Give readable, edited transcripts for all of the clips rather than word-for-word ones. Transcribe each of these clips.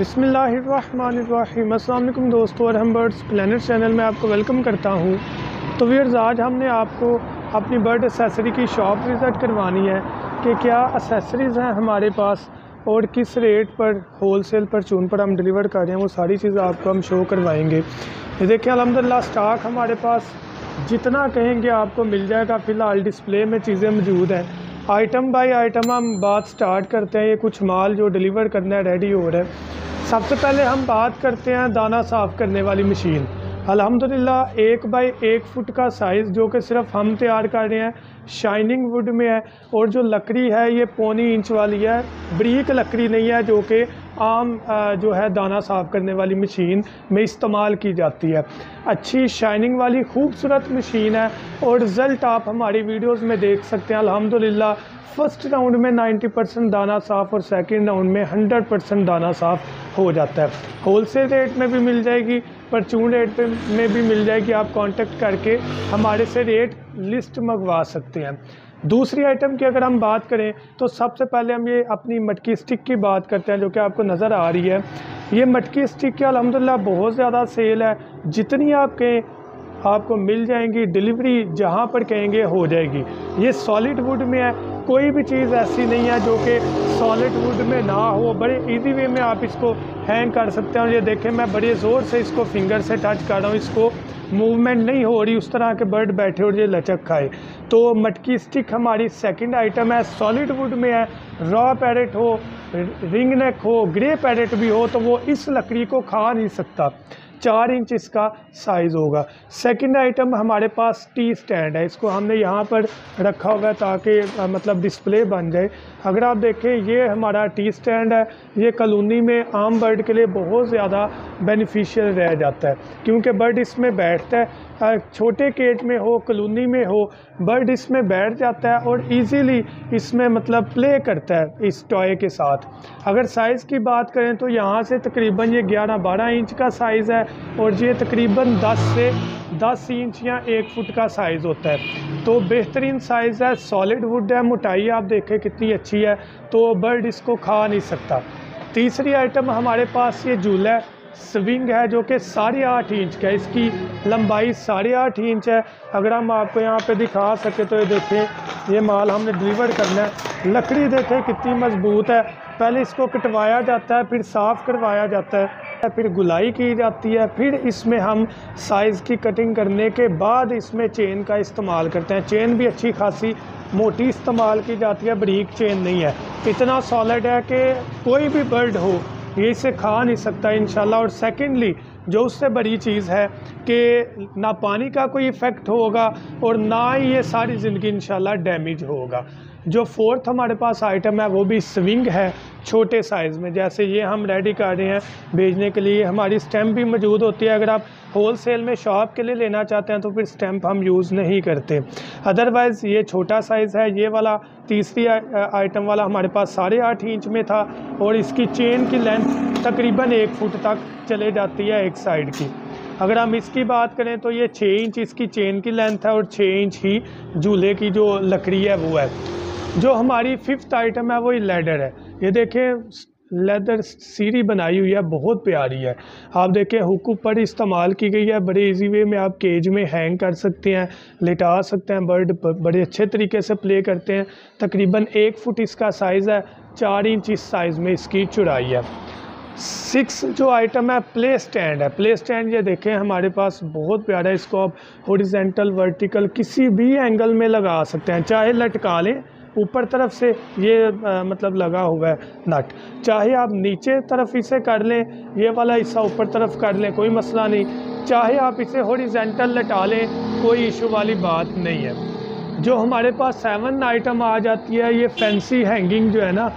बिस्मिल्लाहिर्रहमानिर्रहीम। अस्सलाम वालेकुम दोस्तों, और हम बर्ड्स प्लैनेट चैनल में आपको वेलकम करता हूँ। तो व्यूअर्स, आज हमने आपको अपनी बर्ड एसेसरी की शॉप विज़िट करवानी है कि क्या एसेसरीज़ हैं हमारे पास और किस रेट पर होलसेल परचून पर हम डिलीवर कर रहे हैं, वो सारी चीज़ें आपको हम शो करवाएंगे। ये देखिए, अल्हम्दुलिल्लाह स्टॉक हमारे पास जितना कहेंगे आपको मिल जाएगा। फ़िलहाल डिस्प्ले में चीज़ें मौजूद हैं। आइटम बाय आइटम हम बात स्टार्ट करते हैं। ये कुछ माल जो डिलीवर करना है रेडी हो रहा है। सबसे पहले हम बात करते हैं दाना साफ़ करने वाली मशीन। अल्हम्दुलिल्लाह 1 बाई 1 फुट का साइज़ जो कि सिर्फ हम तैयार कर रहे हैं, शाइनिंग वुड में है। और जो लकड़ी है ये 1.25 इंच वाली है, बरीक लकड़ी नहीं है जो कि आम जो है दाना साफ़ करने वाली मशीन में इस्तेमाल की जाती है। अच्छी शाइनिंग वाली खूबसूरत मशीन है और रिज़ल्ट आप हमारी वीडियोस में देख सकते हैं। अल्हम्दुलिल्लाह फर्स्ट राउंड में 90% दाना साफ़ और सेकंड राउंड में 100% दाना साफ़ हो जाता है। होलसेल रेट में भी मिल जाएगी, परचून रेट में भी मिल जाएगी। आप कांटेक्ट करके हमारे से रेट लिस्ट मंगवा सकते हैं। दूसरी आइटम की अगर हम बात करें तो सबसे पहले हम ये अपनी मटकी स्टिक की बात करते हैं, जो कि आपको नज़र आ रही है। ये मटकी स्टिक की अल्हम्दुलिल्लाह बहुत ज़्यादा सेल है। जितनी आप कहें आपको मिल जाएंगी, डिलीवरी जहाँ पर कहेंगे हो जाएगी। ये सॉलिड वुड में है, कोई भी चीज़ ऐसी नहीं है जो कि सॉलिड वुड में ना हो। बड़े इजी वे में आप इसको हैंग कर सकते हैं। और ये देखें, मैं बड़े ज़ोर से इसको फिंगर से टच कर रहा हूँ, इसको मूवमेंट नहीं हो रही उस तरह के बर्ड बैठे और ये लचक खाए। तो मटकी स्टिक हमारी सेकंड आइटम है, सॉलिड वुड में है। रॉ पैरेट हो, रिंग नेक हो, ग्रे पैरेट भी हो, तो वो इस लकड़ी को खा नहीं सकता। 4 इंच इसका साइज़ होगा। सेकंड आइटम हमारे पास टी स्टैंड है। इसको हमने यहाँ पर रखा हुआ है ताकि मतलब डिस्प्ले बन जाए। अगर आप देखें, ये हमारा टी स्टैंड है। ये कॉलोनी में आम बर्ड के लिए बहुत ज़्यादा बेनिफिशियल रह जाता है, क्योंकि बर्ड इसमें बैठता है। छोटे केज में हो, कॉलोनी में हो, बर्ड इसमें बैठ जाता है और इजीली इसमें मतलब प्ले करता है इस टॉय के साथ। अगर साइज़ की बात करें तो यहाँ से तकरीबन ये 11-12 इंच का साइज़ है और ये तकरीबन 10 इंच या 1 फुट का साइज़ होता है। तो बेहतरीन साइज़ है, सॉलिड वुड है, मोटाई आप देखें कितनी अच्छी है, तो बर्ड इसको खा नहीं सकता। तीसरी आइटम हमारे पास ये झूला है, स्विंग है, जो कि 8.5 इंच का है। इसकी लंबाई 8.5 इंच है। अगर हम आपको यहाँ पे दिखा सके तो ये देखें, ये माल हमने डिलीवर करना है। लकड़ी देखें कितनी मजबूत है। पहले इसको कटवाया जाता है, फिर साफ़ करवाया जाता है, फिर गुलाई की जाती है, फिर इसमें हम साइज़ की कटिंग करने के बाद इसमें चेन का इस्तेमाल करते हैं। चेन भी अच्छी खासी मोटी इस्तेमाल की जाती है, बारीक चेन नहीं है। इतना सॉलिड है कि कोई भी बर्ड हो ये इसे खा नहीं सकता इंशाल्लाह। और सेकेंडली जो उससे बड़ी चीज़ है कि ना पानी का कोई इफ़ेक्ट होगा और ना ही ये सारी ज़िंदगी इंशाल्लाह डैमेज होगा। जो फोर्थ हमारे पास आइटम है वो भी स्विंग है, छोटे साइज़ में। जैसे ये हम रेडी कर रहे हैं भेजने के लिए, हमारी स्टैम्प भी मौजूद होती है। अगर आप होलसेल में शॉप के लिए लेना चाहते हैं तो फिर स्टैम्प हम यूज़ नहीं करते। अदरवाइज़ ये छोटा साइज़ है। ये वाला तीसरी आइटम वाला हमारे पास 8.5 इंच में था और इसकी चेन की लेंथ तकरीबन 1 फुट तक चले जाती है एक साइड की। अगर हम इसकी बात करें तो ये 6 इंच इसकी चेन की लेंथ है और 6 इंच ही झूले की जो लकड़ी है वो है। जो हमारी फिफ्थ आइटम है वो लेदर है। ये देखें, लेदर सीढ़ी बनाई हुई है, बहुत प्यारी है। आप देखें, हुक ऊपर इस्तेमाल की गई है। बड़े इजी वे में आप केज में हैंग कर सकते हैं, लिटा सकते हैं। बर्ड बड़े अच्छे तरीके से प्ले करते हैं। तकरीबन 1 फुट इसका साइज़ है, 4 इंच इस साइज़ में इसकी चौड़ाई है। 6 जो आइटम है प्ले स्टैंड है। प्ले स्टैंड ये देखें हमारे पास बहुत प्यारा है। इसको आप हॉरिजॉन्टल, वर्टिकल किसी भी एंगल में लगा सकते हैं। चाहे लटका लें ऊपर तरफ से, ये मतलब लगा हुआ है नट, चाहे आप नीचे तरफ इसे कर लें, ये वाला हिस्सा ऊपर तरफ कर लें, कोई मसला नहीं। चाहे आप इसे हॉरिजॉन्टल लटा लें, कोई इशू वाली बात नहीं है। जो हमारे पास 7 आइटम आ जाती है, ये फैंसी हैंगिंग जो है ना,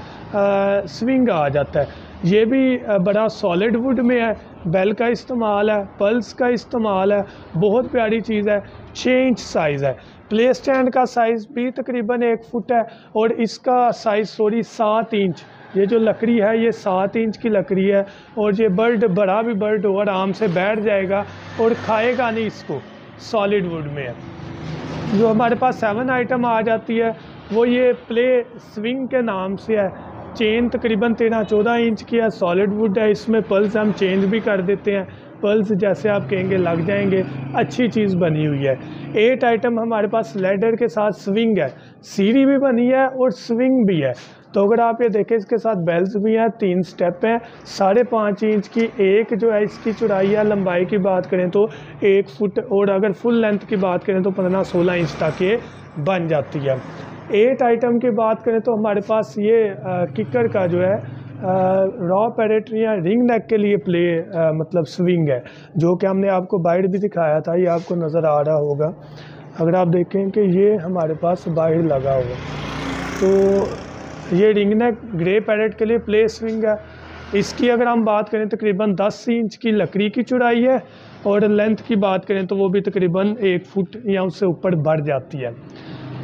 स्विंग आ जाता है। ये भी बड़ा सॉलिड वुड में है, बेल का इस्तेमाल है, पल्स का इस्तेमाल है, बहुत प्यारी चीज़ है। 6 इंच साइज़ है। प्ले स्टैंड का साइज़ भी तकरीबन 1 फुट है और इसका साइज़ 7 इंच। ये जो लकड़ी है ये 7 इंच की लकड़ी है और ये बर्ड बड़ा भी बर्ड हो आराम से बैठ जाएगा और खाएगा नहीं इसको, सॉलिड वुड में है। जो हमारे पास 7 आइटम आ जाती है वो ये प्ले स्विंग के नाम से है। चेन तकरीबन 13-14 इंच की है, सॉलिड वुड है। इसमें पल्स हम चेंज भी कर देते हैं, पल्स जैसे आप कहेंगे लग जाएंगे, अच्छी चीज़ बनी हुई है। 8 आइटम हमारे पास लैडर के साथ स्विंग है, सीढ़ी भी बनी है और स्विंग भी है। तो अगर आप ये देखें इसके साथ बेल्स भी हैं, 3 स्टेप हैं, 5.5 इंच की एक जो है इसकी चौड़ाई है। लंबाई की बात करें तो 1 फुट, और अगर फुल लेंथ की बात करें तो 15-16 इंच तक ये बन जाती है। 8 आइटम की बात करें तो हमारे पास ये किकर का जो है रॉ पैरेट या रिंग नेक के लिए प्ले मतलब स्विंग है, जो कि हमने आपको बाइट भी दिखाया था, ये आपको नज़र आ रहा होगा। अगर आप देखें कि ये हमारे पास बाइट लगा हुआ, तो ये रिंग नेक ग्रे पैरेट के लिए प्ले स्विंग है। इसकी अगर हम बात करें तकरीबन 10 इंच की लकड़ी की चौड़ाई है, और लेंथ की बात करें तो वो भी तकरीबन 1 फुट या उससे ऊपर बढ़ जाती है।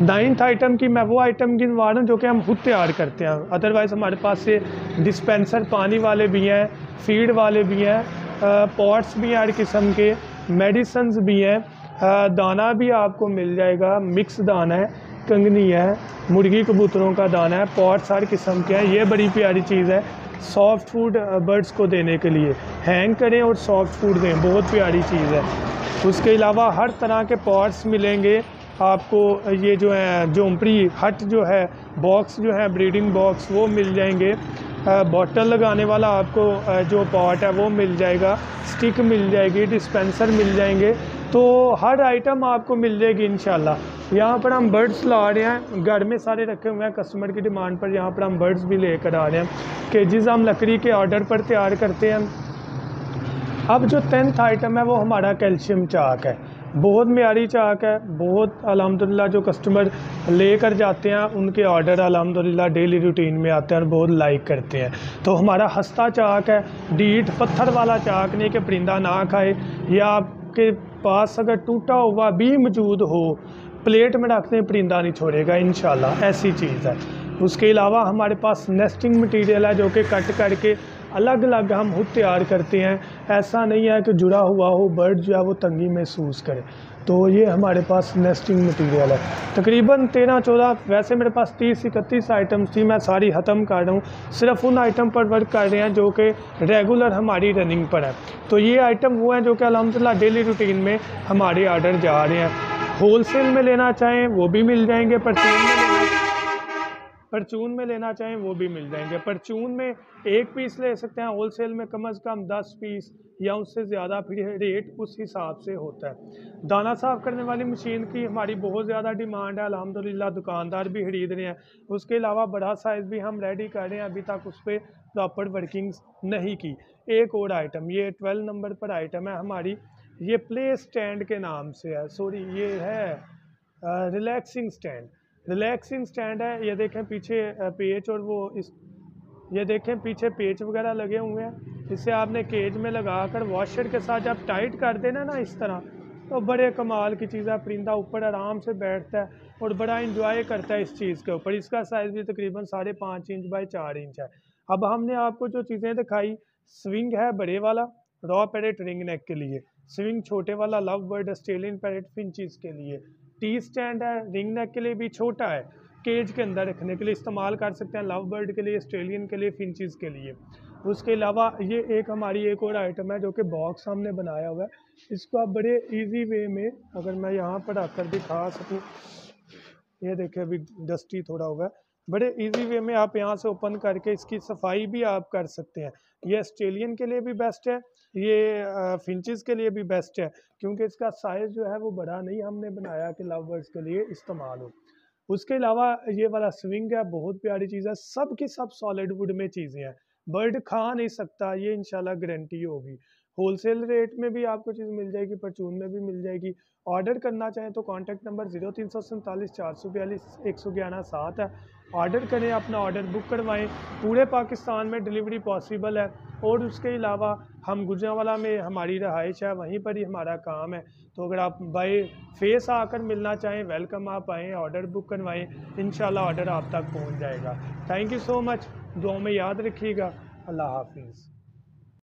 9th आइटम की मैं वो आइटम गिनवा रहा हूँ जो कि हम खुद तैयार करते हैं। अदरवाइज़ हमारे पास से डिस्पेंसर पानी वाले भी हैं, फीड वाले भी हैं, पॉट्स भी हैं हर किस्म के, मेडिसन्स भी हैं, दाना भी आपको मिल जाएगा, मिक्स दाना है, कंगनी है, मुर्गी कबूतरों का दाना है, पॉट्स हर किस्म के हैं। ये बड़ी प्यारी चीज़ है सॉफ्ट फूड बर्ड्स को देने के लिए, हैंग करें और सॉफ्ट फूड दें, बहुत प्यारी चीज़ है। उसके अलावा हर तरह के पॉट्स मिलेंगे आपको। ये जो है झोंपड़ी हट जो है, बॉक्स जो है ब्रीडिंग बॉक्स, वो मिल जाएंगे। बॉटल लगाने वाला आपको जो पॉट है वो मिल जाएगा, स्टिक मिल जाएगी, डिस्पेंसर मिल जाएंगे। तो हर आइटम आपको मिल जाएगी इंशाल्लाह। यहाँ पर हम बर्ड्स ला रहे हैं, घर में सारे रखे हुए हैं कस्टमर की डिमांड पर। यहाँ पर हम बर्ड्स भी लेकर आ रहे हैं, केजेस हम लकड़ी के ऑर्डर पर तैयार करते हैं। अब जो 10th आइटम है वो हमारा कैल्शियम चाक है, बहुत म्यारी चाक है, बहुत अल्हम्दुलिल्लाह जो कस्टमर लेकर जाते हैं उनके ऑर्डर अल्हम्दुलिल्लाह डेली रूटीन में आते हैं और बहुत लाइक करते हैं। तो हमारा हस्ता चाक है, डीट पत्थर वाला चाक, नहीं कि परिंदा ना खाए, या आपके पास अगर टूटा हुआ भी मौजूद हो, प्लेट में रखते हैं परिंदा नहीं छोड़ेगा इंशाल्लाह, ऐसी चीज़ है। उसके अलावा हमारे पास नेस्टिंग मटेरियल है जो कि कट करके अलग अलग हम खुद तैयार करते हैं। ऐसा नहीं है कि जुड़ा हुआ हो बर्ड जो है वो तंगी महसूस करे। तो ये हमारे पास नेस्टिंग मटेरियल है। तकरीबन 13-14, वैसे मेरे पास 30-31 आइटम्स थी, मैं सारी ख़त्म कर रहा हूँ। सिर्फ उन आइटम पर वर्क कर रहे हैं जो कि रेगुलर हमारी रनिंग पर है। तो ये आइटम वो हैं जो कि अल्हम्दुलिल्लाह डेली रूटीन में हमारे आर्डर जा रहे हैं। होलसेल में लेना चाहें वो भी मिल जाएंगे, परचून में लेना चाहें वो भी मिल जाएंगे। परचून में 1 पीस ले सकते हैं, होलसेल में कम से कम 10 पीस या उससे ज़्यादा, फिर रेट उस हिसाब से होता है। दाना साफ़ करने वाली मशीन की हमारी बहुत ज़्यादा डिमांड है अल्हम्दुलिल्लाह, दुकानदार भी खरीद रहे हैं। उसके अलावा बड़ा साइज़ भी हम रेडी कर रहे हैं, अभी तक उस पर प्रॉपर वर्किंग नहीं की। एक और आइटम, ये 12 नंबर पर आइटम है हमारी, ये प्ले स्टैंड के नाम से है, सॉरी ये है रिलैक्सिंग स्टैंड। रिलैक्सिंग स्टैंड है, ये देखें पीछे पेच, और वो इस ये देखें पीछे पेच वगैरह लगे हुए हैं। इसे आपने केज में लगाकर वॉशर के साथ जब टाइट कर देना ना इस तरह, तो बड़े कमाल की चीज़ है। परिंदा ऊपर आराम से बैठता है और बड़ा इंजॉय करता है इस चीज़ के ऊपर। इसका साइज़ भी तकरीबन 5.5 इंच बाई 4 इंच है। अब हमने आपको जो चीज़ें दिखाई, स्विंग है बड़े वाला रॉ पैरेट रिंग नेक के लिए, स्विंग छोटे वाला love bird Australian parrot finches के लिए, टी स्टैंड है रिंग नेक के लिए भी छोटा है, केज के अंदर रखने के लिए इस्तेमाल कर सकते हैं, लव बर्ड के लिए, ऑस्ट्रेलियन के लिए, फिंचेस के लिए। उसके अलावा ये एक हमारी एक और आइटम है जो कि बॉक्स हमने बनाया हुआ है। इसको आप बड़े इजी वे में, अगर मैं यहाँ पर आकर दिखा सकूँ, ये देखिए अभी डस्टी थोड़ा हुआ है, बड़े इजी वे में आप यहाँ से ओपन करके इसकी सफाई भी आप कर सकते हैं। ये ऑस्ट्रेलियन के लिए भी बेस्ट है, ये फिंचेस के लिए भी बेस्ट है, क्योंकि इसका साइज़ जो है वो बड़ा नहीं हमने बनाया कि लव बर्ड्स के लिए इस्तेमाल हो। उसके अलावा ये वाला स्विंग है, बहुत प्यारी चीज़ है, सब की सब सॉलिड वुड में चीज़ें हैं, बर्ड खा नहीं सकता, ये इंशाल्लाह गारंटी होगी। होलसेल रेट में भी आपको चीज़ मिल जाएगी, परचून में भी मिल जाएगी। ऑर्डर करना चाहें तो कॉन्टैक्ट नंबर 0347 442 111 7 है। ऑर्डर करें, अपना ऑर्डर बुक करवाएं, पूरे पाकिस्तान में डिलीवरी पॉसिबल है। और उसके अलावा हम गुजरांवाला में हमारी रहाइश है, वहीं पर ही हमारा काम है। तो अगर आप बाय फेस आकर मिलना चाहें, वेलकम, आप आएँ, ऑर्डर बुक करवाएं, इंशाल्लाह ऑर्डर आप तक पहुंच जाएगा। थैंक यू सो मच, दुआ में याद रखिएगा। अल्लाह हाफिज़।